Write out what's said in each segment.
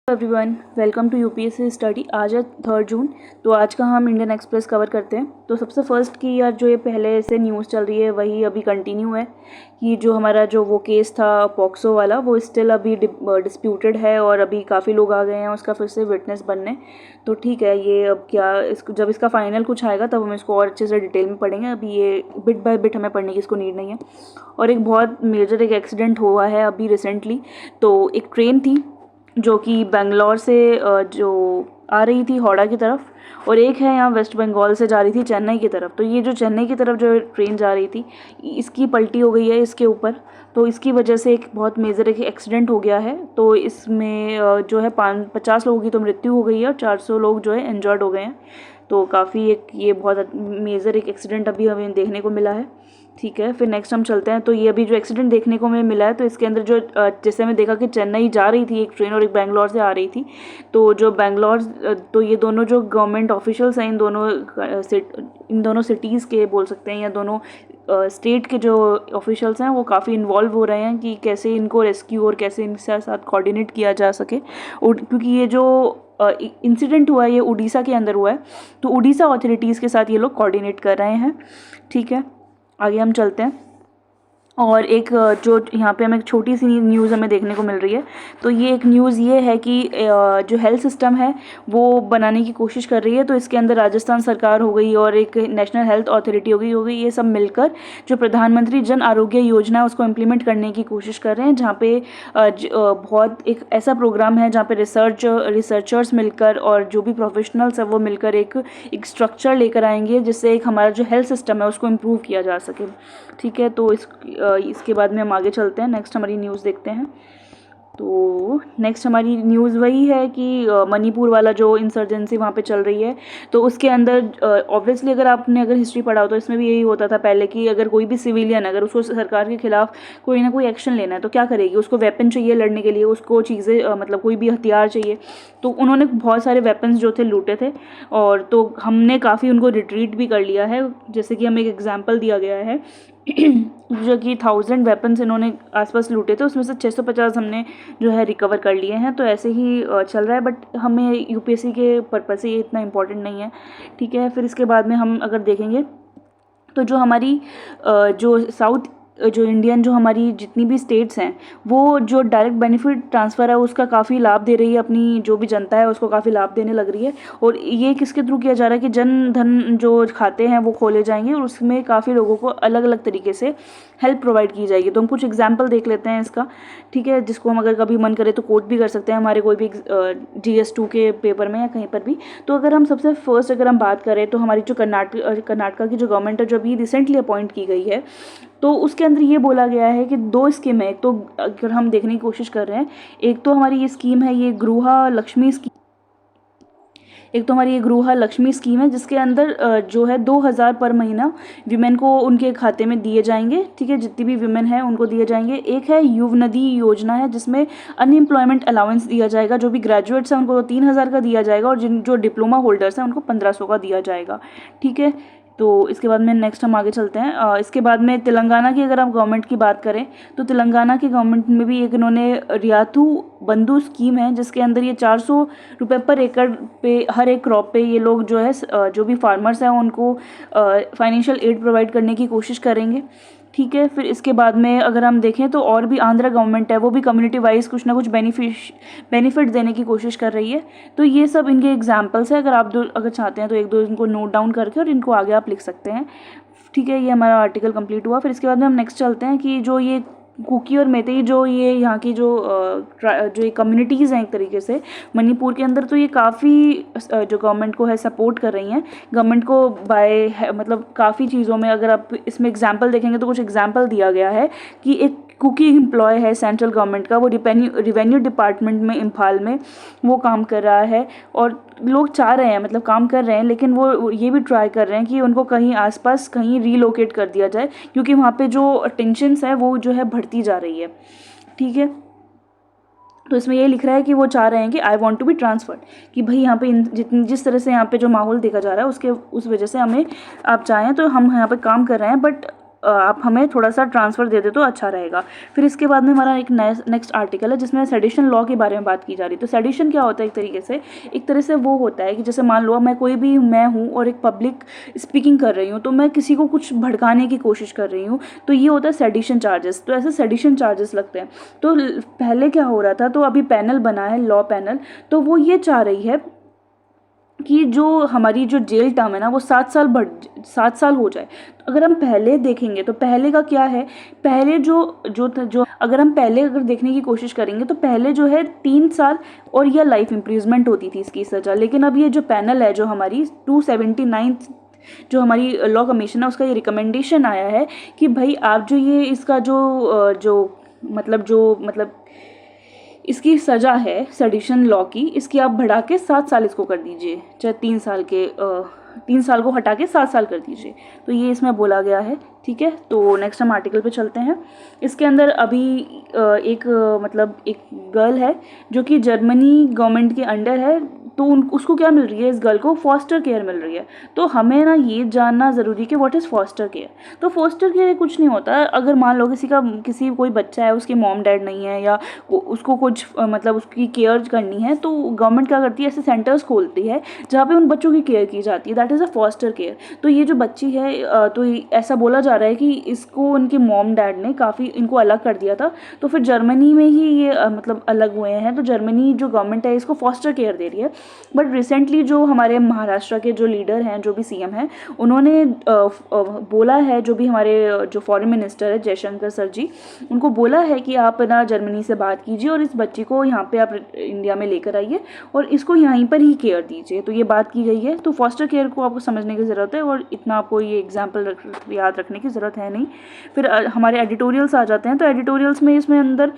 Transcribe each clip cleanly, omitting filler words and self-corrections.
Everyone, welcome to UPSC study. आज है 3 जून। तो आज का हम इंडियन एक्सप्रेस कवर करते हैं। तो सबसे फर्स्ट की यार जो ये पहले से न्यूज़ चल रही है वही अभी कंटिन्यू है कि जो हमारा जो वो केस था पॉक्सो वाला वो स्टिल अभी डिस्प्यूटेड है और अभी काफ़ी लोग आ गए हैं उसका फिर से विटनेस बनने। तो ठीक है, ये अब क्या जब इसका फाइनल कुछ आएगा तब हम इसको और अच्छे से डिटेल में पढ़ेंगे। अभी ये बिट बाय बिट हमें पढ़ने की इसको नीड नहीं है। और एक बहुत मेजर एक एक्सीडेंट हुआ है अभी रिसेंटली। तो एक ट्रेन थी जो कि बेंगलोर से जो आ रही थी हावड़ा की तरफ, और एक है यहाँ वेस्ट बंगाल से जा रही थी चेन्नई की तरफ। तो ये जो चेन्नई की तरफ जो ट्रेन जा रही थी इसकी पलटी हो गई है इसके ऊपर। तो इसकी वजह से एक बहुत मेजर एक एक्सीडेंट हो गया है। तो इसमें जो है 50 लोगों की तो मृत्यु हो गई है और 400 लोग जो है इंजर्ड हो गए हैं। तो काफ़ी एक ये बहुत मेजर एक एक्सीडेंट अभी हमें देखने को मिला है। ठीक है, फिर नेक्स्ट हम चलते हैं। तो ये अभी जो एक्सीडेंट देखने को हमें मिला है तो इसके अंदर जो जैसे हमें देखा कि चेन्नई जा रही थी एक ट्रेन और एक बेंगलोर से आ रही थी। तो जो बेंगलोर तो ये दोनों जो गवर्नमेंट ऑफिशियल्स हैं इन दोनों सिटीज़ के बोल सकते हैं या दोनों स्टेट के जो ऑफिशियल्स हैं वो काफ़ी इन्वॉल्व हो रहे हैं कि कैसे इनको रेस्क्यू और कैसे इनके साथ कोऑर्डिनेट किया जा सके। और क्योंकि ये जो इंसिडेंट हुआ है ये उड़ीसा के अंदर हुआ है, तो उड़ीसा अथॉरिटीज़ के साथ ये लोग कोऑर्डिनेट कर रहे हैं। ठीक है, आगे हम चलते हैं। और एक जो यहाँ पे हमें एक छोटी सी न्यूज़ हमें देखने को मिल रही है। तो ये एक न्यूज़ ये है कि जो हेल्थ सिस्टम है वो बनाने की कोशिश कर रही है। तो इसके अंदर राजस्थान सरकार हो गई और एक नेशनल हेल्थ अथॉरिटी हो गई, ये सब मिलकर जो प्रधानमंत्री जन आरोग्य योजना है उसको इम्प्लीमेंट करने की कोशिश कर रहे हैं। जहाँ पे बहुत एक ऐसा प्रोग्राम है जहाँ पे रिसर्चर्स मिलकर और जो भी प्रोफेशनल्स है वो मिलकर एक स्ट्रक्चर लेकर आएंगे जिससे एक हमारा जो हेल्थ सिस्टम है उसको इम्प्रूव किया जा सके। ठीक है, तो इसके बाद में हम आगे चलते हैं, नेक्स्ट हमारी न्यूज़ देखते हैं। तो नेक्स्ट हमारी न्यूज़ वही है कि मणिपुर वाला जो इंसर्जेंसी वहाँ पे चल रही है। तो उसके अंदर ऑब्वियसली अगर हिस्ट्री पढ़ा हो तो इसमें भी यही होता था पहले कि अगर कोई भी सिविलियन अगर उसको सरकार के खिलाफ कोई ना कोई एक्शन लेना है तो क्या करेगी, उसको वेपन चाहिए लड़ने के लिए, उसको चीज़ें मतलब कोई भी हथियार चाहिए। तो उन्होंने बहुत सारे वेपन्स जो थे लूटे थे और तो हमने काफ़ी उनको रिट्रीट भी कर लिया है। जैसे कि हमें एक एग्जाम्पल दिया गया है जो कि 1000 वेपन्स इन्होंने आसपास लूटे थे, उसमें से 650 हमने जो है रिकवर कर लिए हैं। तो ऐसे ही चल रहा है, बट हमें यूपीएससी के पर्पस से ये इतना इम्पोर्टेंट नहीं है। ठीक है, फिर इसके बाद में हम अगर देखेंगे तो जो हमारी जो साउथ जो इंडियन जो हमारी जितनी भी स्टेट्स हैं वो जो डायरेक्ट बेनिफिट ट्रांसफ़र है उसका काफ़ी लाभ दे रही है, अपनी जो भी जनता है उसको काफ़ी लाभ देने लग रही है। और ये किसके थ्रू किया जा रहा है कि जन धन जो खाते हैं वो खोले जाएंगे और उसमें काफ़ी लोगों को अलग अलग तरीके से हेल्प प्रोवाइड की जाएगी। तो हम कुछ एग्जाम्पल देख लेते हैं इसका। ठीक है, जिसको हम अगर कभी मन करे तो कोट भी कर सकते हैं हमारे कोई भी GS2 के पेपर में या कहीं पर भी। तो अगर हम सबसे फर्स्ट अगर हम बात करें तो हमारी जो कर्नाटका की जो गवर्नमेंट है जो अभी रिसेंटली अपॉइंट की गई है, तो उसके अंदर ये बोला गया है कि 2 स्कीम है। एक तो अगर हम देखने की कोशिश कर रहे हैं, एक तो हमारी ये स्कीम है ये गृह लक्ष्मी स्कीम। एक तो हमारी ये गृह लक्ष्मी स्कीम है जिसके अंदर जो है 2000 पर महीना विमेन को उनके खाते में दिए जाएंगे। ठीक है, जितनी भी विमेन है उनको दिए जाएंगे। एक है युवनदी योजना है जिसमें अनएम्प्लॉयमेंट अलाउंस दिया जाएगा, जो भी ग्रेजुएट्स हैं उनको 3000 का दिया जाएगा और जो डिप्लोमा होल्डर्स हैं उनको 1500 का दिया जाएगा। ठीक है, तो इसके बाद में नेक्स्ट हम आगे चलते हैं। इसके बाद में तेलंगाना की अगर आप गवर्नमेंट की बात करें तो तेलंगाना की गवर्नमेंट में भी एक इन्होंने रियातु बंधु स्कीम है जिसके अंदर ये 400 रुपये पर एकड़ पे हर एक क्रॉप पे ये लोग जो है जो भी फार्मर्स हैं उनको फाइनेंशियल एड प्रोवाइड करने की कोशिश करेंगे। ठीक है, फिर इसके बाद में अगर हम देखें तो और भी आंध्र गवर्नमेंट है वो भी कम्युनिटी वाइज कुछ ना कुछ बेनिफिट देने की कोशिश कर रही है। तो ये सब इनके एग्जांपल्स है। अगर आप अगर चाहते हैं तो एक दो इनको नोट डाउन करके और इनको आगे आप लिख सकते हैं। ठीक है, ये हमारा आर्टिकल कंप्लीट हुआ। फिर इसके बाद में हम नेक्स्ट चलते हैं कि जो ये कुकी और मेतेई जो ये यहाँ की जो ये कम्युनिटीज़ हैं एक तरीके से मणिपुर के अंदर, तो ये काफ़ी जो गवर्नमेंट को है सपोर्ट कर रही हैं। गवर्नमेंट को मतलब काफ़ी चीज़ों में अगर आप इसमें एग्जांपल देखेंगे तो कुछ एग्जांपल दिया गया है कि एक कुकी एम्प्लॉय है सेंट्रल गवर्नमेंट का, वो रिवेन्यू डिपार्टमेंट में इम्फाल में वो काम कर रहा है और लोग चाह रहे हैं मतलब काम कर रहे हैं, लेकिन वो ये भी ट्राई कर रहे हैं कि उनको कहीं आसपास कहीं रीलोकेट कर दिया जाए क्योंकि वहाँ पे जो टेंशन्स है वो जो है बढ़ती जा रही है। ठीक है, तो इसमें ये लिख रहा है कि वो चाह रहे हैं कि I want to be transferred, कि भाई यहाँ पे जिस तरह से यहाँ पे जो माहौल देखा जा रहा है उस वजह से हमें आप चाहें तो हम यहाँ पे काम कर रहे हैं, बट आप हमें थोड़ा सा ट्रांसफ़र दे दे तो अच्छा रहेगा। फिर इसके बाद में हमारा एक नेक्स्ट आर्टिकल है जिसमें सेडिशन लॉ के बारे में बात की जा रही है। तो सेडिशन क्या होता है, एक तरह से वो होता है कि जैसे मान लो मैं हूँ और एक पब्लिक स्पीकिंग कर रही हूँ, तो मैं किसी को कुछ भड़काने की कोशिश कर रही हूँ, तो ये होता है सेडिशन चार्जेस। तो ऐसे सेडिशन चार्जेस लगते हैं। तो पहले क्या हो रहा था, तो अभी पैनल बना है, लॉ पैनल, तो वो ये चाह रही है कि जो हमारी जो जेल टर्म है ना वो 7 साल हो जाए। तो अगर हम पहले देखेंगे तो पहले का क्या है, पहले जो अगर हम पहले अगर देखने की कोशिश करेंगे तो पहले जो है 3 साल और या लाइफ इम्प्रिजमेंट होती थी इसकी सज़ा। लेकिन अब ये जो पैनल है, जो हमारी 279 जो हमारी लॉ कमीशन है, उसका ये रिकमेंडेशन आया है कि भाई आप जो ये इसका जो इसकी सज़ा है सेडिशन लॉ की, इसकी आप बढ़ा के 7 साल इसको कर दीजिए, चाहे 3 साल को हटा के 7 साल कर दीजिए। तो ये इसमें बोला गया है। ठीक है, तो नेक्स्ट हम आर्टिकल पे चलते हैं। इसके अंदर अभी एक गर्ल है जो कि जर्मनी गवर्नमेंट के अंडर है, तो उसको क्या मिल रही है, इस गर्ल को फॉस्टर केयर मिल रही है। तो हमें ना ये जानना ज़रूरी है कि व्हाट इज़ फॉस्टर केयर। तो फॉस्टर केयर कुछ नहीं होता। अगर मान लो कोई बच्चा है, उसके मॉम डैड नहीं है, या उसको कुछ उसकी केयर करनी है, तो गवर्नमेंट क्या करती है, ऐसे सेंटर्स खोलती है जहाँ पे उन बच्चों की केयर की जाती है। That is a foster care. तो ये जो बच्ची है, तो ऐसा बोला जा रहा है कि इसको उनके मॉम डैड ने काफ़ी इनको अलग कर दिया था, तो फिर जर्मनी में ही ये अलग हुए हैं। तो जर्मनी जो गवर्नमेंट है इसको फॉस्टर केयर दे रही है। बट रिसेंटली जो हमारे महाराष्ट्र के जो लीडर हैं, जो भी सीएम हैं, उन्होंने बोला है, जो भी हमारे जो फॉरेन मिनिस्टर है जयशंकर सर जी, उनको बोला है कि आप ना जर्मनी से बात कीजिए और इस बच्ची को यहाँ पे आप इंडिया में लेकर आइए और इसको यहीं पर ही केयर दीजिए। तो ये बात की गई है। तो फॉस्टर केयर को आपको समझने की ज़रूरत है, और इतना आपको ये एग्जाम्पल याद रखने की ज़रूरत है नहीं। फिर हमारे एडिटोरियल्स आ जाते हैं। तो एडिटोरियल्स में इसमें अंदर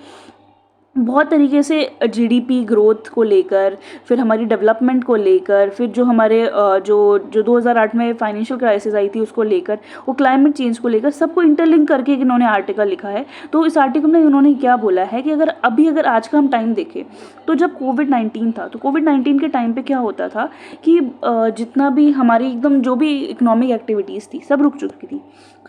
बहुत तरीके से जीडीपी ग्रोथ को लेकर, फिर हमारी डेवलपमेंट को लेकर, फिर जो हमारे जो 2008 में फाइनेंशियल क्राइसिस आई थी उसको लेकर, वो क्लाइमेट चेंज को लेकर, सबको इंटरलिंक करके इन्होंने आर्टिकल लिखा है। तो इस आर्टिकल में इन्होंने क्या बोला है कि अगर आज का हम टाइम देखें, तो जब कोविड-19 था, तो कोविड-19 के टाइम पे क्या होता था कि जितना भी हमारी एकदम जो भी इकोनॉमिक एक्टिविटीज़ थी सब रुक चुकी थी।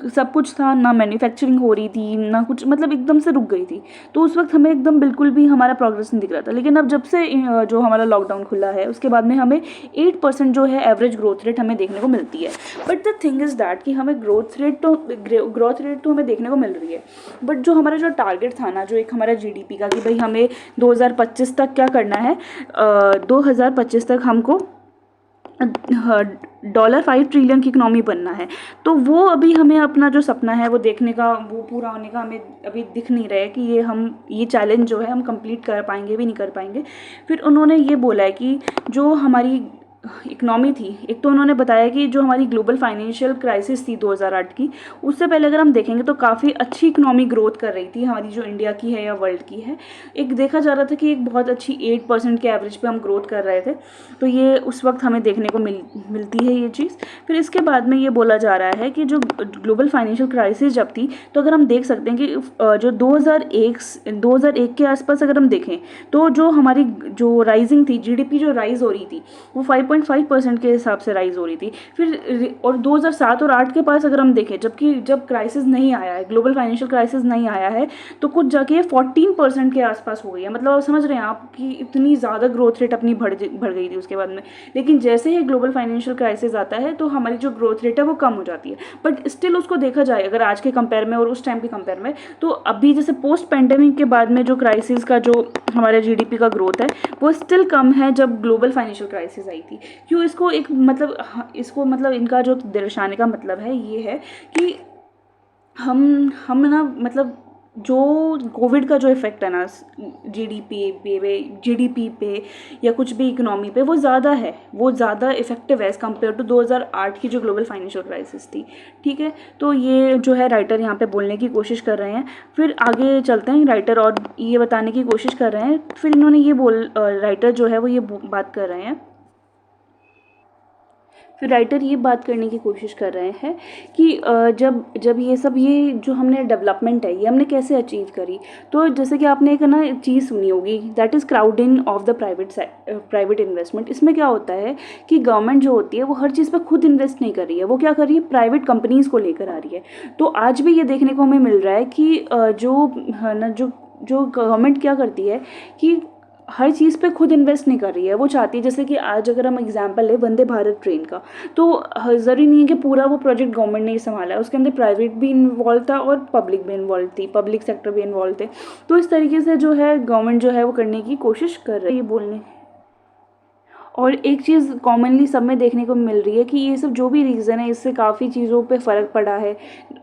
सब कुछ था, ना मैन्युफैक्चरिंग हो रही थी, ना कुछ, एकदम से रुक गई थी। तो उस वक्त हमें एकदम बिल्कुल भी हमारा प्रोग्रेस नहीं दिख रहा था। लेकिन अब जब से जो हमारा लॉकडाउन खुला है, उसके बाद में हमें 8% जो है एवरेज ग्रोथ रेट हमें देखने को मिलती है। But the thing is that कि हमें ग्रोथ रेट तो हमें देखने को मिल रही है, बट जो हमारा जो टारगेट था ना, जो एक हमारा जीडीपी का, कि भाई हमें 2025 तक क्या करना है, 2025 तक हमको $5 ट्रिलियन की इकनॉमी बनना है। तो वो अभी हमें अपना जो सपना है वो देखने का, वो पूरा होने का हमें अभी दिख नहीं रहा है कि ये चैलेंज जो है हम कंप्लीट कर पाएंगे भी नहीं कर पाएंगे। फिर उन्होंने ये बोला है कि जो हमारी इकनॉमी थी, एक तो उन्होंने बताया कि जो हमारी ग्लोबल फाइनेंशियल क्राइसिस थी 2008 की, उससे पहले अगर हम देखेंगे तो काफ़ी अच्छी इकनॉमी ग्रोथ कर रही थी हमारी, जो इंडिया की है या वर्ल्ड की है। एक देखा जा रहा था कि एक बहुत अच्छी 8% के एवरेज पे हम ग्रोथ कर रहे थे। तो ये उस वक्त हमें देखने को मिलती है ये चीज़। फिर इसके बाद में ये बोला जा रहा है कि जो ग्लोबल फाइनेंशियल क्राइसिस जब थी, तो अगर हम देख सकते हैं कि जो 2001 के आसपास अगर हम देखें, तो जो हमारी जो राइजिंग थी, जीडीपी जो राइज हो रही थी, वो 5.5% के हिसाब से राइज हो रही थी। फिर और 2007 और 8 के पास अगर हम देखें, जब क्राइसिस नहीं आया है, ग्लोबल फाइनेंशियल क्राइसिस नहीं आया है, तो कुछ जाके 14% के आसपास हो गई है। मतलब आप समझ रहे हैं आप कि इतनी ज़्यादा ग्रोथ रेट अपनी बढ़ गई थी उसके बाद में। लेकिन जैसे ही ग्लोबल फाइनेंशियल क्राइसिस आता है, तो हमारी जो ग्रोथ रेट है वो कम हो जाती है। बट स्टिल उसको देखा जाए अगर आज के कंपेयर में और उस टाइम के कंपेयर में, तो अभी जैसे पोस्ट पेंडेमिक के बाद में जो क्राइसिस का जो हमारे जीडीपी का ग्रोथ है, वो स्टिल कम है जब ग्लोबल फाइनेंशियल क्राइसिस आई थी। क्यों इसको इनका जो दर्शाने का मतलब है ये है कि हम ना जो कोविड का जो इफ़ेक्ट है ना जीडीपी पे या कुछ भी इकोनॉमी पे, वो ज़्यादा इफेक्टिव है एज़ कम्पेयर टू 2008 की जो ग्लोबल फाइनेंशियल क्राइसिस थी। ठीक है, तो ये जो है राइटर यहाँ पे बोलने की कोशिश कर रहे हैं। फिर आगे चलते हैं, राइटर और ये बताने की कोशिश कर रहे हैं। फिर इन्होंने राइटर जो है वो ये बात कर रहे हैं फिर राइटर ये बात करने की कोशिश कर रहे हैं कि जब जब ये जो हमने डेवलपमेंट है ये हमने कैसे अचीव करी। तो जैसे कि आपने एक ना चीज़ सुनी होगी, that is crowding of the private investment. इसमें क्या होता है कि गवर्नमेंट जो होती है वो हर चीज़ पर खुद इन्वेस्ट नहीं कर रही है, वो क्या कर रही है, प्राइवेट कंपनीज़ को लेकर आ रही है। तो आज भी ये देखने को हमें मिल रहा है कि जो है ना जो गवर्नमेंट क्या करती है कि हर चीज़ पे खुद इन्वेस्ट नहीं कर रही है। वो चाहती है, जैसे कि आज अगर हम एग्जांपल लें वंदे भारत ट्रेन का, तो ज़रूरी नहीं है कि पूरा वो प्रोजेक्ट गवर्नमेंट ने ही संभाला है, उसके अंदर प्राइवेट भी इन्वॉल्व था और पब्लिक भी इन्वॉल्व थी, पब्लिक सेक्टर भी इन्वॉल्व थे। तो इस तरीके से जो है गवर्नमेंट जो है वो करने की कोशिश कर रही है ये बोलने। और एक चीज़ कॉमनली सब में देखने को मिल रही है कि ये सब जो भी रीज़न है इससे काफ़ी चीज़ों पे फ़र्क पड़ा है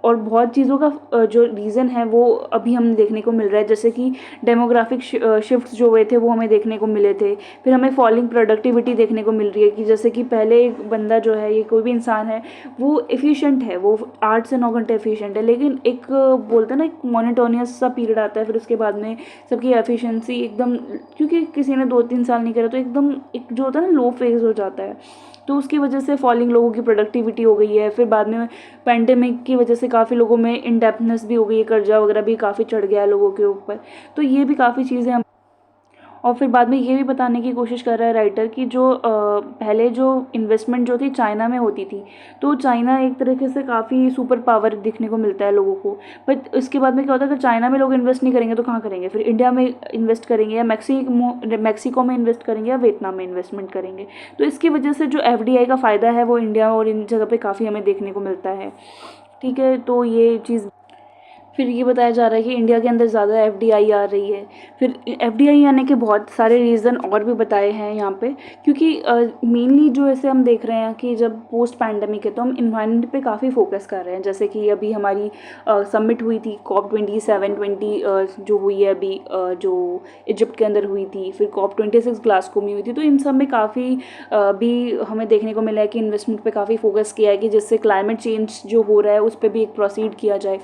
और बहुत चीज़ों का जो रीज़न है वो अभी हम देखने को मिल रहा है। जैसे कि डेमोग्राफिक शिफ्ट्स जो हुए थे वो हमें देखने को मिले थे। फिर हमें फॉलिंग प्रोडक्टिविटी देखने को मिल रही है कि जैसे कि पहले एक बंदा जो है, ये कोई भी इंसान है, वो एफिशिएंट है, वो 8 से 9 घंटे एफिशिएंट है, लेकिन एक बोलते हैं ना एक मोनोटोनियस सा पीरियड आता है, फिर उसके बाद में सबकी एफिशिएंसी एकदम, क्योंकि किसी ने 2-3 साल नहीं करा तो एकदम एक जो होता है ना लो फेज हो जाता है, तो उसकी वजह से फॉलिंग लोगों की प्रोडक्टिविटी हो गई है। फिर बाद में पैंडेमिक की वजह से काफ़ी लोगों में इनडेप्थनेस भी हो गई है, कर्जा वगैरह भी काफ़ी चढ़ गया है लोगों के ऊपर। तो ये भी काफ़ी चीज़ें हम, और फिर बाद में ये भी बताने की कोशिश कर रहा है राइटर कि जो पहले जो इन्वेस्टमेंट जो थी चाइना में होती थी, तो चाइना एक तरीके से काफ़ी सुपर पावर दिखने को मिलता है लोगों को। बट इसके बाद में क्या होता है, अगर चाइना में लोग इन्वेस्ट नहीं करेंगे तो कहाँ करेंगे, फिर इंडिया में इन्वेस्ट करेंगे या मैक्सिको में इन्वेस्ट करेंगे या वियतनाम में इन्वेस्टमेंट करेंगे। तो इसकी वजह से जो FDI का फ़ायदा है वो इंडिया और इन जगह पर काफ़ी हमें देखने को मिलता है। ठीक है, तो ये चीज़। फिर ये बताया जा रहा है कि इंडिया के अंदर ज़्यादा FDI आ रही है। फिर FDI आने के बहुत सारे रीज़न और भी बताए हैं यहाँ पे, क्योंकि मेनली जो ऐसे हम देख रहे हैं कि जब पोस्ट पैंडमिक है तो हम इन्वायरमेंट पे काफ़ी फोकस कर रहे हैं। जैसे कि अभी हमारी समिट हुई थी COP27 जो हुई है अभी, जो इजिप्ट के अंदर हुई थी। फिर COP26 ग्लासगो में हुई थी। तो इन सब में काफ़ी भी हमें देखने को मिला है कि इन्वेस्टमेंट पे काफ़ी फोकस किया है कि जिससे क्लाइमेट चेंज जो हो रहा है उस पर भी एक प्रोसीड किया जाए।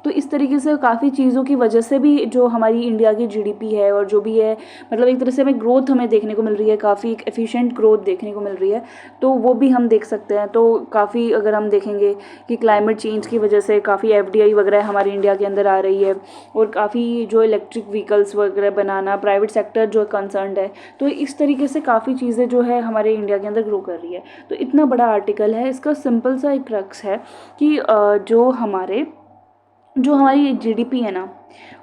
तो इस तरीके से काफ़ी चीज़ों की वजह से भी जो हमारी इंडिया की GDP है और जो भी है, मतलब एक तरह से हमें ग्रोथ हमें देखने को मिल रही है, काफ़ी एक एफिशिएंट ग्रोथ देखने को मिल रही है। तो वो भी हम देख सकते हैं। तो काफ़ी अगर हम देखेंगे कि क्लाइमेट चेंज की वजह से काफ़ी FDI वगैरह हमारे इंडिया के अंदर आ रही है, और काफ़ी जो इलेक्ट्रिक व्हीकल्स वगैरह बनाना, प्राइवेट सेक्टर जो कंसर्न्ड है, तो इस तरीके से काफ़ी चीज़ें जो है हमारे इंडिया के अंदर ग्रो कर रही है। तो इतना बड़ा आर्टिकल है, इसका सिंपल सा एक क्रक्स है कि जो हमारी GDP है ना,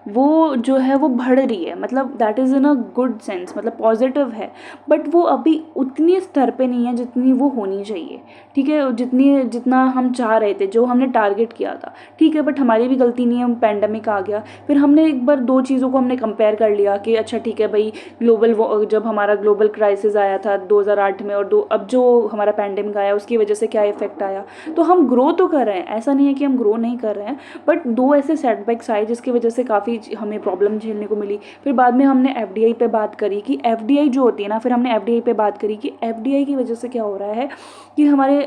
वो जो है वो बढ़ रही है, मतलब that is in a good sense, मतलब पॉजिटिव है। बट वो अभी उतनी स्तर पे नहीं है जितनी वो होनी चाहिए। ठीक है, जितना हम चाह रहे थे, जो हमने टारगेट किया था, ठीक है, बट हमारी भी गलती नहीं है, पैंडमिक आ गया। फिर हमने एक बार दो चीज़ों को हमने कंपेयर कर लिया कि अच्छा ठीक है भाई, जब हमारा ग्लोबल क्राइसिस आया था 2008 में, और अब जो हमारा पैंडमिक आया उसकी वजह से क्या इफेक्ट आया। तो हम ग्रो तो कर रहे हैं, ऐसा नहीं है कि हम ग्रो नहीं कर रहे हैं, बट दो ऐसे सेटबैक्स आए जिसकी वजह से काफ़ी हमें प्रॉब्लम झेलने को मिली। फिर बाद में हमने FDI पे बात करी कि FDI जो होती है ना, फिर हमने FDI पे बात करी कि FDI की वजह से क्या हो रहा है कि हमारे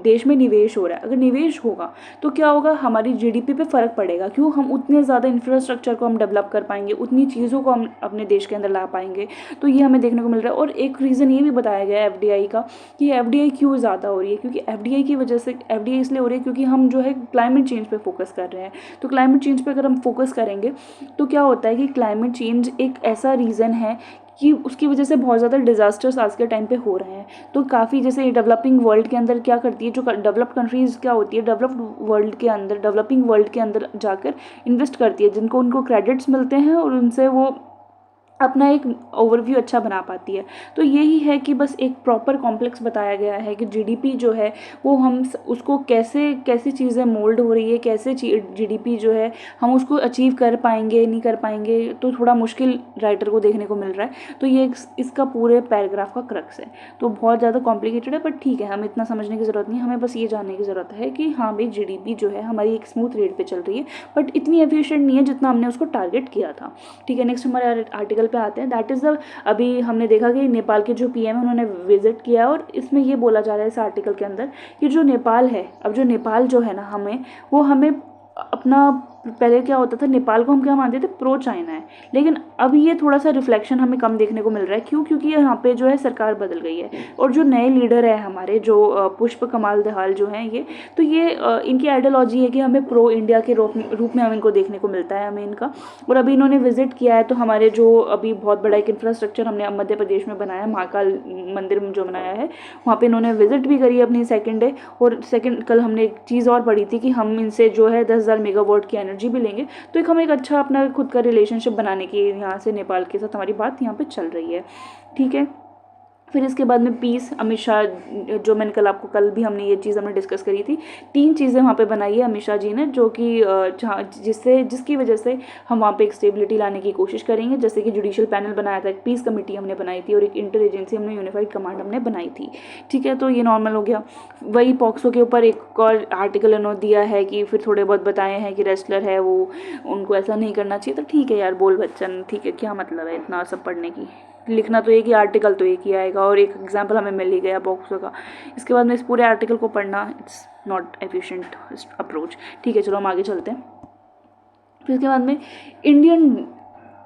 देश में निवेश हो रहा है। अगर निवेश होगा तो क्या होगा, हमारी GDP पे फ़र्क पड़ेगा। क्यों, हम उतने ज़्यादा इंफ्रास्ट्रक्चर को हम डेवलप कर पाएंगे, उतनी चीज़ों को हम अपने देश के अंदर ला पाएंगे। तो ये हमें देखने को मिल रहा है। और एक रीज़न ये भी बताया गया है FDI का कि FDI क्यों ज़्यादा हो रही है, क्योंकि FDI की वजह से FDI इसलिए हो रही है क्योंकि हम जो है क्लाइमेट चेंज पे फोकस कर रहे हैं। तो क्लाइमेट चेंज पे अगर हम फोकस करेंगे तो क्या होता है कि क्लाइमेट चेंज एक ऐसा रीज़न है कि उसकी वजह से बहुत ज़्यादा डिज़ास्टर्स आज के टाइम पे हो रहे हैं। तो काफ़ी जैसे डेवलपिंग वर्ल्ड के अंदर क्या करती है, जो डेवलप्ड कंट्रीज़ क्या होती है, डेवलप्ड वर्ल्ड के अंदर, डेवलपिंग वर्ल्ड के अंदर जाकर इन्वेस्ट करती है, जिनको उनको क्रेडिट्स मिलते हैं और उनसे वो अपना एक ओवरव्यू अच्छा बना पाती है। तो यही है कि बस एक प्रॉपर कॉम्प्लेक्स बताया गया है कि GDP जो है वो हम उसको कैसे चीज़ें मोल्ड हो रही है, कैसे GDP जो है हम उसको अचीव कर पाएंगे नहीं कर पाएंगे, तो थोड़ा मुश्किल राइटर को देखने को मिल रहा है। तो ये इसका पूरे पैराग्राफ का क्रक्स है। तो बहुत ज़्यादा कॉम्प्लिकेटेड है, बट ठीक है, हमें इतना समझने की ज़रूरत नहीं है। हमें बस ये जानने की ज़रूरत है कि हाँ भाई, GDP जो है हमारी एक स्मूथ रेट पर चल रही है, बट इतनी एफिशिएंट नहीं है जितना हमने उसको टारगेट किया था। ठीक है, नेक्स्ट हमारे आर्टिकल पे आते हैं। दैट इज़ द, अभी हमने देखा कि नेपाल के जो PM है उन्होंने विजिट किया, और इसमें ये बोला जा रहा है इस आर्टिकल के अंदर कि जो नेपाल है, अब जो नेपाल जो है ना, हमें अपना पहले क्या होता था, नेपाल को हम क्या मानते थे, प्रो चाइना है, लेकिन अब ये थोड़ा सा रिफ्लेक्शन हमें कम देखने को मिल रहा है। क्यों? क्योंकि यहाँ पे जो है सरकार बदल गई है, और जो नए लीडर है हमारे, जो पुष्प कमाल दहाल जो हैं ये, तो ये इनकी आइडियोलॉजी है कि हमें प्रो इंडिया के रूप में हमें इनको देखने को मिलता है हमें इनका। और अभी इन्होंने विजिट किया है, तो हमारे जो अभी बहुत बड़ा एक इंफ्रास्ट्रक्चर हमने मध्य प्रदेश में बनाया, महाकाल मंदिर जो बनाया है, वहाँ पे इन्होंने विजिट भी करी अपनी सेकेंड डे। और सेकेंड कल हमने एक चीज़ और पढ़ी थी कि हम इनसे जो है 10,000 मेगावाट की एनर्जी भी लेंगे। तो एक हम एक अच्छा अपना खुद का रिलेशनशिप बनाने की यहाँ से नेपाल के साथ हमारी बात यहाँ पे चल रही है, ठीक है। फिर इसके बाद में पीस, अमित शाह, जो मैंने कल भी हमने ये चीज़ हमने डिस्कस करी थी, 3 चीज़ें वहाँ पे बनाई है अमित शाह जी ने, जो कि जिसकी वजह से हम वहाँ पे एक स्टेबिलिटी लाने की कोशिश करेंगे। जैसे कि जुडिशियल पैनल बनाया था, एक पीस कमेटी हमने बनाई थी, और एक इंटर एजेंसी हमने यूनिफाइड कमांड हमने बनाई थी, ठीक है। तो ये नॉर्मल हो गया। वही पॉक्सो के ऊपर एक और आर्टिकल इन्होंने दिया है कि फिर थोड़े बहुत बताए हैं कि रेसलर है वो, उनको ऐसा नहीं करना चाहिए। तो ठीक है यार, बोल बच्चन, ठीक है, क्या मतलब है इतना सब पढ़ने की, लिखना तो एक ही, आर्टिकल तो एक ही आएगा, और एक एग्जांपल हमें मिल ही गया बॉक्सो का। इसके बाद में इस पूरे आर्टिकल को पढ़ना, इट्स नॉट एफिशिएंट अप्रोच, ठीक है। चलो हम आगे चलते हैं। फिर इसके बाद में इंडियन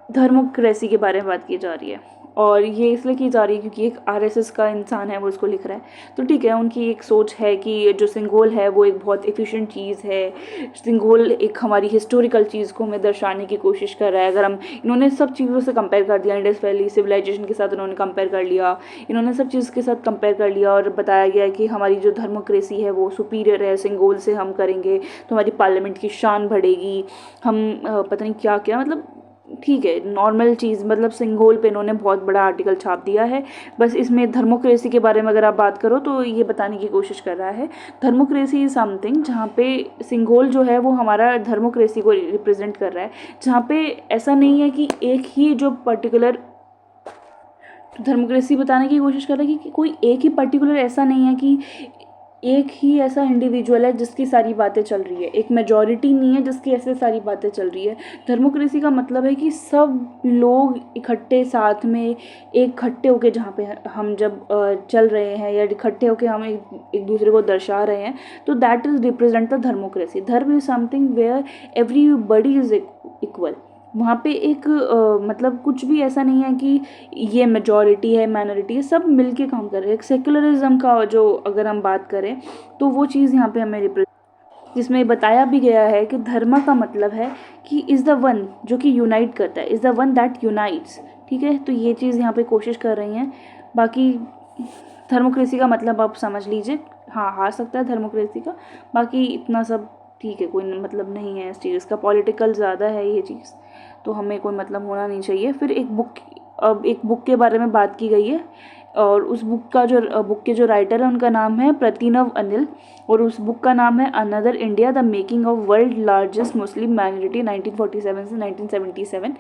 डेमोक्रेसी के बारे में बात की जा रही है, और ये इसलिए की जा रही है क्योंकि एक आरएसएस का इंसान है वो इसको लिख रहा है। तो ठीक है, उनकी एक सोच है कि जो सिंगोल है वो एक बहुत एफिशिएंट चीज़ है। सिंगोल एक हमारी हिस्टोरिकल चीज़ को हमें दर्शाने की कोशिश कर रहा है। अगर हम, इन्होंने सब चीज़ों से कंपेयर कर दिया, इंडस वैली सिविलाइजेशन के साथ इन्होंने कंपेयर कर लिया, इन्होंने सब चीज़ के साथ कंपेयर कर लिया, और बताया गया कि हमारी जो डेमोक्रेसी है वो सुपीरियर है, सिंगोल से हम करेंगे तो हमारी पार्लियामेंट की शान बढ़ेगी, हम पता नहीं क्या क्या, मतलब ठीक है, नॉर्मल चीज़, मतलब सिंगोल पे इन्होंने बहुत बड़ा आर्टिकल छाप दिया है। बस इसमें डेमोक्रेसी के बारे में अगर आप बात करो तो ये बताने की कोशिश कर रहा है, डेमोक्रेसी इज समथिंग जहाँ पे सिंगोल जो है वो हमारा डेमोक्रेसी को रिप्रेजेंट कर रहा है, जहाँ पे ऐसा नहीं है कि एक ही जो पर्टिकुलर डेमोक्रेसी बताने की कोशिश कर रहा है कि कोई एक ही पर्टिकुलर, ऐसा नहीं है कि एक ही ऐसा इंडिविजुअल है जिसकी सारी बातें चल रही है, एक मेजॉरिटी नहीं है जिसकी ऐसे सारी बातें चल रही है। डेमोक्रेसी का मतलब है कि सब लोग इकट्ठे साथ में इकट्ठे होके, जहाँ पे हम जब चल रहे हैं या इकट्ठे होके हम एक दूसरे को दर्शा रहे हैं, तो that is represent the democracy. Dharma is something where everybody is equal. वहाँ पे एक मतलब कुछ भी ऐसा नहीं है कि ये मेजॉरिटी है माइनॉरिटी है, सब मिलके काम कर रहे हैं। एक सेकुलरिज्म का जो अगर हम बात करें तो वो चीज़ यहाँ पे हमें जिसमें बताया भी गया है कि धर्म का मतलब है कि इज़ द वन, जो कि यूनाइट करता है, is the one that unites, ठीक है। तो ये चीज़ यहाँ पे कोशिश कर रही हैं। बाकी डेमोक्रेसी का मतलब आप समझ लीजिए, हाँ आ सकता है डेमोक्रेसी का, बाकी इतना सब ठीक है, कोई मतलब नहीं है इस चीज़ का, पॉलिटिकल ज़्यादा है ये चीज़, तो हमें कोई मतलब होना नहीं चाहिए। फिर अब एक बुक के बारे में बात की गई है, और उस बुक के जो राइटर है उनका नाम है प्रतिनव अनिल, और उस बुक का नाम है another India the making of world largest Muslim minority 1947 से 1977।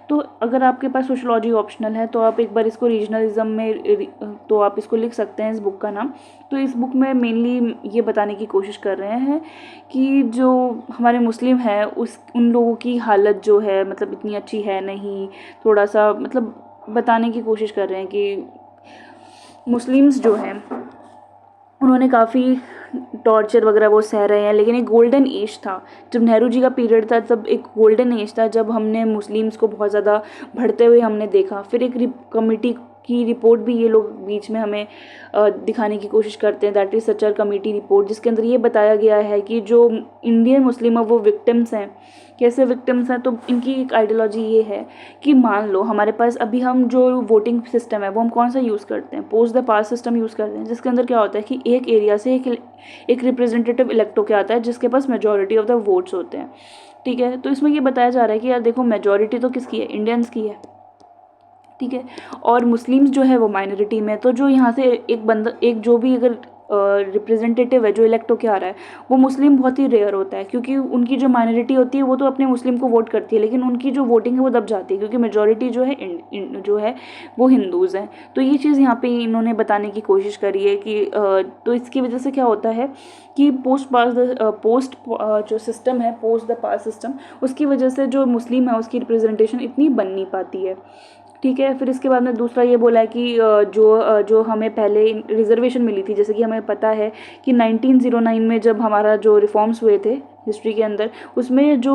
तो अगर आपके पास सोशलॉजी ऑप्शनल है तो आप एक बार इसको रीजनलिज्म में, तो आप इसको लिख सकते हैं इस बुक का नाम। तो इस बुक में मेनली ये बताने की कोशिश कर रहे हैं कि जो हमारे मुस्लिम हैं उन लोगों की हालत जो है मतलब इतनी अच्छी है नहीं, थोड़ा सा मतलब बताने की कोशिश कर रहे हैं कि मुस्लिम्स जो हैं उन्होंने काफ़ी टॉर्चर वगैरह वो सह रहे हैं, लेकिन एक गोल्डन एज था जब नेहरू जी का पीरियड था, तब एक गोल्डन एज था जब हमने मुस्लिम्स को बहुत ज़्यादा बढ़ते हुए हमने देखा। फिर एक कमेटी की रिपोर्ट भी ये लोग बीच में हमें दिखाने की कोशिश करते हैं, that is Sachar committee report, जिसके अंदर ये बताया गया है कि जो इंडियन मुस्लिम है वो विक्टिम्स हैं। कैसे विक्टिम्स हैं? तो इनकी एक आइडियोलॉजी ये है कि मान लो हमारे पास अभी हम जो वोटिंग सिस्टम है वो हम कौन सा यूज़ करते हैं, post the pass system use करते हैं, जिसके अंदर क्या होता है कि एक एरिया से एक रिप्रेजेंटेटिव इलेक्ट होकर आता है जिसके पास मेजॉरिटी ऑफ द वोट्स होते हैं, ठीक है। तो इसमें ये बताया जा रहा है कि यार देखो मेजॉरिटी तो किसकी है, इंडियंस की है, ठीक है, और मुस्लिम्स जो है वो माइनॉरिटी में। तो जो यहाँ से एक जो भी अगर रिप्रेजेंटेटिव है जो इलेक्ट होकर आ रहा है वो मुस्लिम बहुत ही रेयर होता है, क्योंकि उनकी जो माइनॉरिटी होती है वो तो अपने मुस्लिम को वोट करती है, लेकिन उनकी जो वोटिंग है वो दब जाती है क्योंकि मेजॉरिटी जो है जो है वो हिंदूज़ हैं। तो ये चीज़ यहाँ पे इन्होंने बताने की कोशिश करी है कि तो इसकी वजह से क्या होता है कि पोस्ट जो सिस्टम है, पोस्ट द पास सिस्टम, उसकी वजह से जो मुस्लिम है उसकी रिप्रेजेंटेशन इतनी बन नहीं पाती है, ठीक है। फिर इसके बाद में दूसरा ये बोला है कि जो हमें पहले रिजर्वेशन मिली थी, जैसे कि हमें पता है कि 1909 में जब हमारा जो रिफॉर्म्स हुए थे हिस्ट्री के अंदर, उसमें जो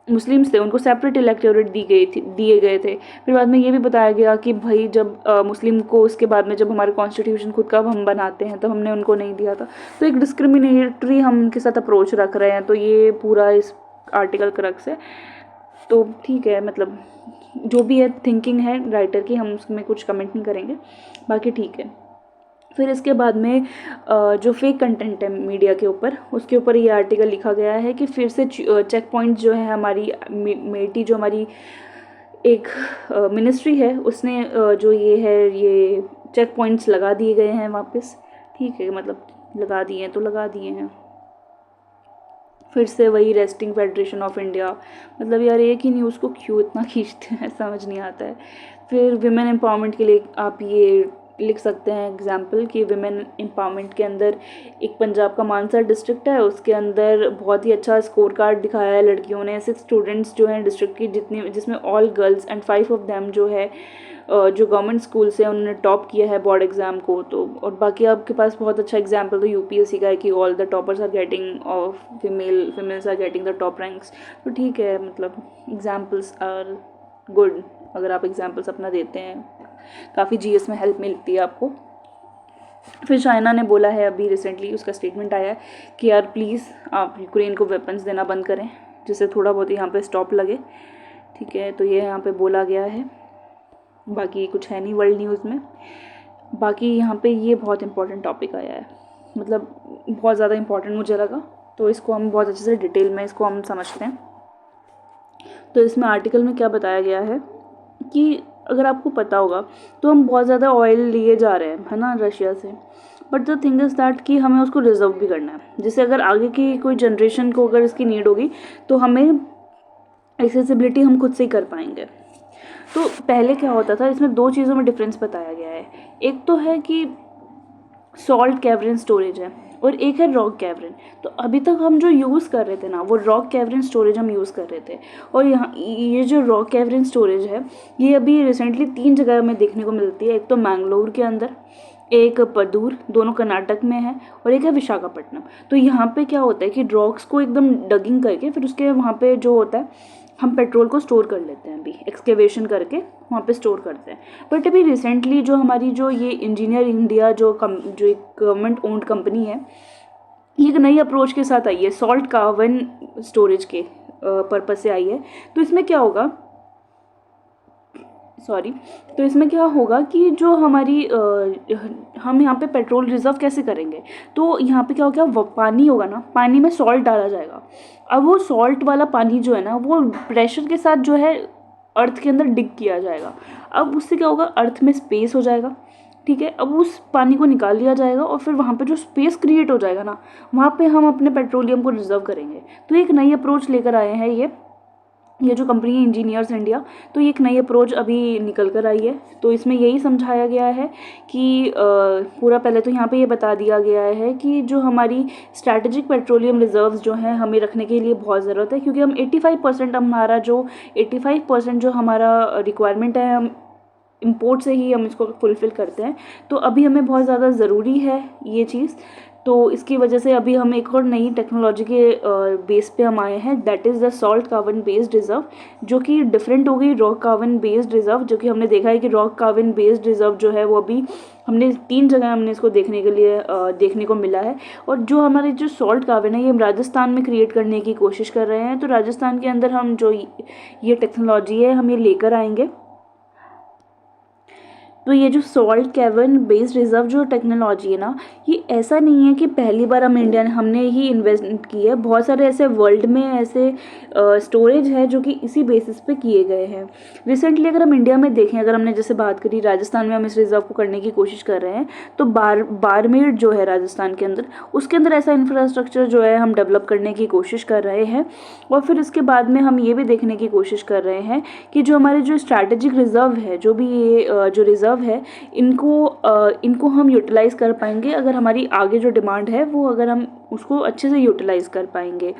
मुस्लिम्स थे उनको सेपरेट इलेक्टोरेट दिए गए थे। फिर बाद में ये भी बताया गया कि भाई जब मुस्लिम को उसके बाद में जब हमारे कॉन्स्टिट्यूशन खुद का हम बनाते हैं तब हमने उनको नहीं दिया था। तो एक डिस्क्रिमिनेटरी हम उनके साथ अप्रोच रख रहे हैं। तो ये पूरा इस आर्टिकल क्रक्स है। तो ठीक है, मतलब जो भी है थिंकिंग है राइटर की, हम उसमें कुछ कमेंट नहीं करेंगे, बाकी ठीक है। फिर इसके बाद में जो फेक कंटेंट है मीडिया के ऊपर, उसके ऊपर ये आर्टिकल लिखा गया है कि फिर से चेक पॉइंट जो है हमारी मेटी जो हमारी एक मिनिस्ट्री है उसने जो ये है ये चेक पॉइंट्स लगा दिए गए हैं वापस। ठीक है, मतलब लगा दिए हैं तो लगा दिए हैं। फिर से वही रेस्टिंग फेडरेशन ऑफ इंडिया, मतलब यार एक ही न्यूज़ को क्यों इतना खींचते हैं समझ नहीं आता है। फिर विमेन एम्पावरमेंट के लिए आप ये लिख सकते हैं एग्जाम्पल कि विमेन एम्पावरमेंट के अंदर एक पंजाब का मानसा डिस्ट्रिक्ट है, उसके अंदर बहुत ही अच्छा स्कोर कार्ड दिखाया है लड़कियों ने। 6 स्टूडेंट्स जो हैं डिस्ट्रिक्ट की जितनी, जिसमें all girls and 5 of them जो है जो गवर्नमेंट स्कूल से उन्होंने टॉप किया है बोर्ड एग्ज़ाम को। तो और बाकी आपके पास बहुत अच्छा एग्जाम्पल तो यूपीएससी का है कि all the toppers are getting of females are getting the top ranks. तो ठीक है, मतलब एग्जाम्पल्स आर गुड। अगर आप एग्जाम्पल्स अपना देते हैं काफ़ी जीएस में हेल्प मिलती है आपको। फिर चाइना ने बोला है अभी रिसेंटली उसका स्टेटमेंट आया है कि यार प्लीज़ आप यूक्रेन को वेपन्स देना बंद करें जिससे थोड़ा बहुत यहाँ पे स्टॉप लगे। ठीक है, तो ये यहाँ पे बोला गया है, बाकी कुछ है नहीं वर्ल्ड न्यूज़ में। बाकी यहाँ पे ये बहुत इंपॉर्टेंट टॉपिक आया है, मतलब बहुत ज़्यादा इंपॉर्टेंट मुझे लगा, तो इसको हम बहुत अच्छे से डिटेल में इसको हम समझते हैं। तो इसमें आर्टिकल में क्या बताया गया है कि अगर आपको पता होगा तो हम बहुत ज़्यादा ऑयल लिए जा रहे हैं, है ना, रशिया से। But the thing is that कि हमें उसको रिजर्व भी करना है, जिससे अगर आगे की कोई जनरेशन को अगर इसकी नीड होगी तो हमें एक्सेसिबिलिटी हम खुद से ही कर पाएंगे। तो पहले क्या होता था, इसमें 2 चीज़ों में डिफरेंस बताया गया है। एक तो है कि सॉल्ट कैवरिन स्टोरेज है और एक है रॉक कैवरिन। तो अभी तक हम जो यूज़ कर रहे थे ना वो रॉक कैवरिन स्टोरेज हम यूज़ कर रहे थे। और यहाँ ये जो रॉक कैवरिन स्टोरेज है ये अभी रिसेंटली 3 जगह में देखने को मिलती है। एक तो मैंगलोर के अंदर, एक पदूर, दोनों कर्नाटक में है, और एक है विशाखापट्टनम। तो यहाँ पे क्या होता है कि रॉक्स को एकदम डगिंग करके फिर उसके वहाँ पे जो होता है हम पेट्रोल को स्टोर कर लेते हैं, अभी एक्सकेवेशन करके वहाँ पे स्टोर करते हैं। बट अभी रिसेंटली जो हमारी जो ये इंजीनियर इंडिया जो एक गवर्नमेंट ओन्ड कंपनी है, ये एक नई अप्रोच के साथ आई है, सॉल्ट कार्बन स्टोरेज के पर्पज़ से आई है। तो इसमें क्या होगा, तो इसमें क्या होगा कि जो हमारी हम यहाँ पे पेट्रोल रिज़र्व कैसे करेंगे। तो यहाँ पे क्या होगा, वो पानी होगा ना, पानी में सॉल्ट डाला जाएगा। अब वो सॉल्ट वाला पानी जो है ना वो प्रेशर के साथ जो है अर्थ के अंदर डिग किया जाएगा। अब उससे क्या होगा, अर्थ में स्पेस हो जाएगा। ठीक है, अब उस पानी को निकाल लिया जाएगा और फिर वहाँ पे जो स्पेस क्रिएट हो जाएगा ना, वहाँ पे हम अपने पेट्रोलियम को रिजर्व करेंगे। तो एक नई अप्रोच लेकर आए हैं ये जो कंपनी है इंजीनियर्स इंडिया। तो ये एक नई अप्रोच अभी निकल कर आई है। तो इसमें यही समझाया गया है कि पूरा पहले तो यहाँ पे ये बता दिया गया है कि जो हमारी स्ट्रैटेजिक पेट्रोलियम रिजर्व्स जो हैं हमें रखने के लिए बहुत ज़रूरत है, क्योंकि हम 85% जो हमारा रिक्वायरमेंट है हम इम्पोर्ट से ही हम इसको फुलफ़िल करते हैं। तो अभी हमें बहुत ज़्यादा ज़रूरी है ये चीज़। तो इसकी वजह से अभी हम एक और नई टेक्नोलॉजी के बेस पे हम आए हैं, that is the salt carbon based reserve, जो कि डिफरेंट हो गई रॉक कार्बन बेस्ड रिज़र्व। जो कि हमने देखा है कि रॉक कार्बन बेस्ड रिज़र्व जो है वो अभी हमने 3 जगह हमने इसको देखने के लिए देखने को मिला है। और जो हमारे जो सॉल्ट कार्बन है ये हम राजस्थान में क्रिएट करने की कोशिश कर रहे हैं। तो राजस्थान के अंदर हम जो ये टेक्नोलॉजी है हम ये लेकर आएंगे। तो ये जो सॉल्ट कैवर्न बेस्ड रिज़र्व जो टेक्नोलॉजी है ना, ये ऐसा नहीं है कि पहली बार हमने ही इन्वेस्ट की है। बहुत सारे ऐसे वर्ल्ड में ऐसे स्टोरेज है जो कि इसी बेसिस पे किए गए हैं। रिसेंटली अगर हम इंडिया में देखें, अगर हमने जैसे बात करी राजस्थान में हम इस रिज़र्व को करने की कोशिश कर रहे हैं, तो बाड़मेर जो है राजस्थान के अंदर, उसके अंदर ऐसा इंफ्रास्ट्रक्चर जो है हम डेवलप करने की कोशिश कर रहे हैं। और फिर इसके बाद में हम ये भी देखने की कोशिश कर रहे हैं कि जो हमारे जो स्ट्रैटेजिक रिज़र्व है, जो भी ये जो रिज़र्व है, इनको हम यूटिलाइज़ कर पाएंगे अगर हमारी आगे जो डिमांड है वो अगर हम उसको अच्छे से यूटिलाइज़ कर पाएंगे।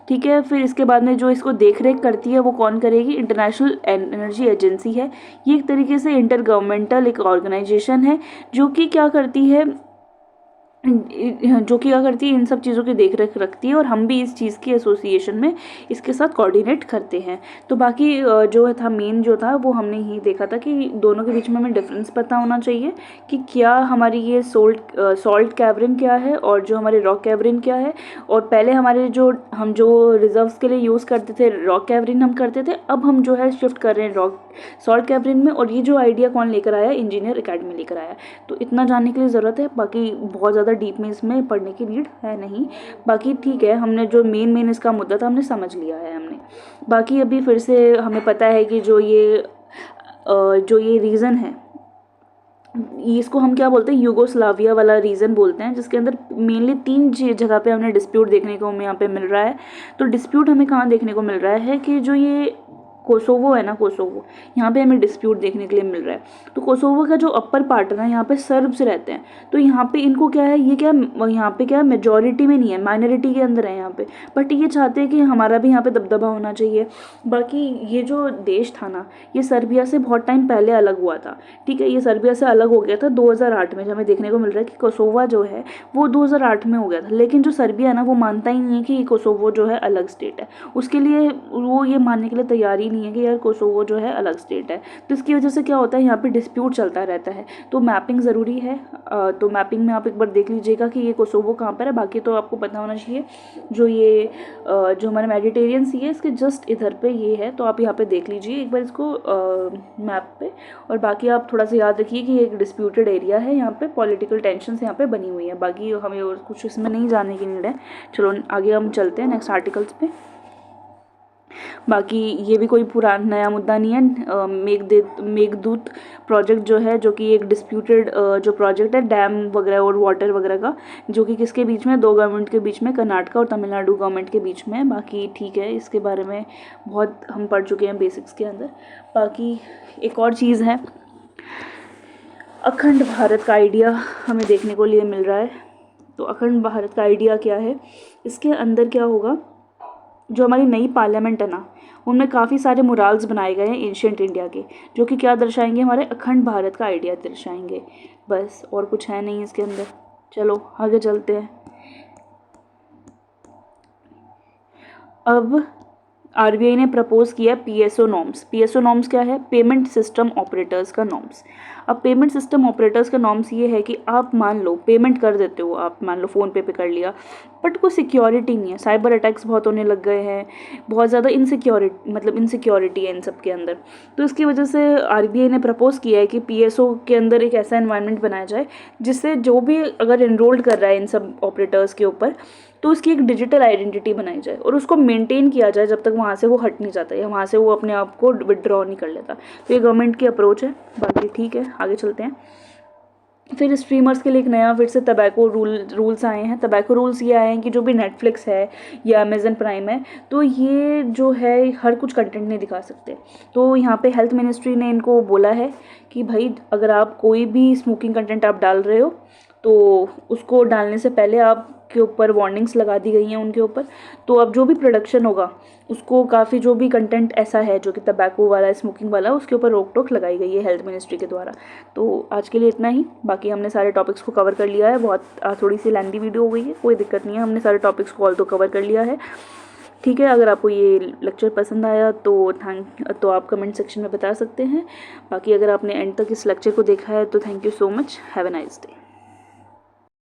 ठीक है, फिर इसके बाद में जो इसको देख रेख करती है वो कौन करेगी, इंटरनेशनल एनर्जी एजेंसी है। ये एक तरीके से इंटर गवर्नमेंटल एक ऑर्गेनाइजेशन है जो कि क्या करती है, जो कि क्या करती है, इन सब चीज़ों की देख रेख रखती है, और हम भी इस चीज़ की एसोसिएशन में इसके साथ कोऑर्डिनेट करते हैं। तो बाकी जो था मेन जो था वो हमने ही देखा था कि दोनों के बीच में हमें डिफरेंस पता होना चाहिए कि क्या हमारी ये सॉल्ट कैवरिन क्या है और जो हमारे रॉक कैवरिन क्या है। और पहले हमारे हम जो रिजर्व्स के लिए यूज़ करते थे रॉक कैवरिन हम करते थे, अब हम जो है शिफ्ट कर रहे हैं सॉल्ट कैवरिन में। और ये जो आइडिया कौन लेकर आया, इंजीनियर एकेडमी लेकर आया। तो इतना जानने के लिए ज़रूरत है, बाकी बहुत ज़्यादा डीप में इसमें पढ़ने की नीड है नहीं। बाकी ठीक है, हमने जो मेन इसका मुद्दा था हमने समझ लिया है हमने। बाकी अभी फिर से हमें पता है कि जो ये रीज़न है, इसको हम क्या बोलते हैं, यूगोस्लाविया वाला रीजन बोलते हैं, जिसके अंदर मेनली 3 जगह पे हमें डिस्प्यूट देखने को हमें यहाँ पे मिल रहा है। तो डिस्प्यूट हमें कहाँ देखने को मिल रहा है कि जो ये कोसोवो है ना, कोसोवो, यहाँ पे हमें डिस्प्यूट देखने के लिए मिल रहा है। तो कोसोवो का जो अपर पार्ट है ना, यहाँ पे सर्ब्स रहते हैं। तो यहाँ पे इनको क्या है, ये क्या यहाँ पे क्या मेजॉरिटी में नहीं है, माइनॉरिटी के अंदर है यहाँ पे। बट ये चाहते हैं कि हमारा भी यहाँ पे दबदबा होना चाहिए। बाकी ये जो देश था ना, ये सर्बिया से बहुत टाइम पहले अलग हुआ था। ठीक है, ये सर्बिया से अलग हो गया था 2008 में। जब हमें देखने को मिल रहा है कि कोसोवा जो है वो 2008 में हो गया था। लेकिन जो सर्बिया है ना, वो मानता ही नहीं है कि कोसोवो जो है अलग स्टेट है। उसके लिए वो ये मानने के लिए तैयार ही नहीं है कि यार कोसोवो जो है अलग स्टेट है। तो इसकी वजह से क्या होता है, यहाँ पे डिस्प्यूट चलता रहता है। तो मैपिंग ज़रूरी है। तो मैपिंग में आप एक बार देख लीजिएगा कि ये कोसोवो कहाँ पर है। बाकी तो आपको पता होना चाहिए जो हमारा मेडिटेरियन सी है, इसके जस्ट इधर पे ये है। तो आप यहाँ पे देख लीजिए एक बार इसको मैप पे। और बाकी आप थोड़ा सा याद रखिए कि ये एक डिस्प्यूटेड एरिया है, यहाँ पे पॉलिटिकल टेंशन्स यहाँ पे बनी हुई है। बाकी हमें और कुछ इसमें नहीं जानने की नीड है। चलो आगे हम चलते हैं नेक्स्ट आर्टिकल्स पे। बाकी ये भी कोई पुराना नया मुद्दा नहीं है। मेघदूत प्रोजेक्ट जो है, जो कि एक डिस्प्यूटेड जो प्रोजेक्ट है डैम वगैरह और वाटर वगैरह का, जो कि किसके बीच में, 2 गवर्नमेंट के बीच में, कर्नाटक और तमिलनाडु गवर्नमेंट के बीच में। बाकी ठीक है, इसके बारे में बहुत हम पढ़ चुके हैं बेसिक्स के अंदर। बाकी एक और चीज़ है, अखंड भारत का आइडिया हमें देखने को लिए मिल रहा है। तो अखंड भारत का आइडिया क्या है, इसके अंदर क्या होगा, जो हमारी नई पार्लियामेंट है ना, उनमें काफ़ी सारे मुराल्स बनाए गए हैं एंशियंट इंडिया के, जो कि क्या दर्शाएंगे, हमारे अखंड भारत का आइडिया दर्शाएंगे। बस, और कुछ है नहीं इसके अंदर। चलो आगे चलते हैं। अब आरबीआई ने प्रपोज किया पीएसओ नॉर्म्स। पीएसओ नॉर्म्स क्या है, पेमेंट सिस्टम ऑपरेटर्स का नॉर्म्स। अब पेमेंट सिस्टम ऑपरेटर्स का नॉर्म्स ये है कि आप मान लो पेमेंट कर देते हो, आप मान लो फ़ोन पे कर लिया, बट कोई सिक्योरिटी नहीं है। साइबर अटैक्स बहुत होने लग गए हैं, बहुत ज़्यादा इनसिक्योरिटी है इन सब के अंदर। तो इसकी वजह से आरबीआई ने प्रपोज किया है कि पीएसओ के अंदर एक ऐसा एनवायरनमेंट बनाया जाए जिससे जो भी अगर एनरोल्ड कर रहा है इन सब ऑपरेटर्स के ऊपर, तो उसकी एक डिजिटल आइडेंटिटी बनाई जाए और उसको मेंटेन किया जाए जब तक वहाँ से वो हट नहीं जाता या वहाँ से वो अपने आप को विड्रॉ नहीं कर लेता। तो ये गवर्नमेंट की अप्रोच है। बाकी ठीक है, आगे चलते हैं। फिर स्ट्रीमर्स के लिए एक नया फिर से टबैको रूल्स आए हैं। टबैको रूल्स ये आए हैं कि जो भी नेटफ्लिक्स है या अमेजन प्राइम है, तो ये जो है हर कुछ कंटेंट नहीं दिखा सकते। तो यहाँ पे हेल्थ मिनिस्ट्री ने इनको बोला है कि भाई अगर आप कोई भी स्मोकिंग कंटेंट आप डाल रहे हो, तो उसको डालने से पहले आपके ऊपर वार्निंग्स लगा दी गई हैं उनके ऊपर। तो अब जो भी प्रोडक्शन होगा उसको काफ़ी जो भी कंटेंट ऐसा है जो कि टबैको वाला, स्मोकिंग वाला, उसके ऊपर रोक टोक लगाई गई है हेल्थ मिनिस्ट्री के द्वारा। तो आज के लिए इतना ही। बाकी हमने सारे टॉपिक्स को कवर कर लिया है। बहुत थोड़ी सी लेंथी वीडियो हो गई है, कोई दिक्कत नहीं है, हमने सारे टॉपिक्स को ऑल तो कवर कर लिया है। ठीक है, अगर आपको ये लेक्चर पसंद आया तो आप कमेंट सेक्शन में बता सकते हैं। बाकी अगर आपने एंड तक इस लेक्चर को देखा है तो thank you so much. Have a nice day.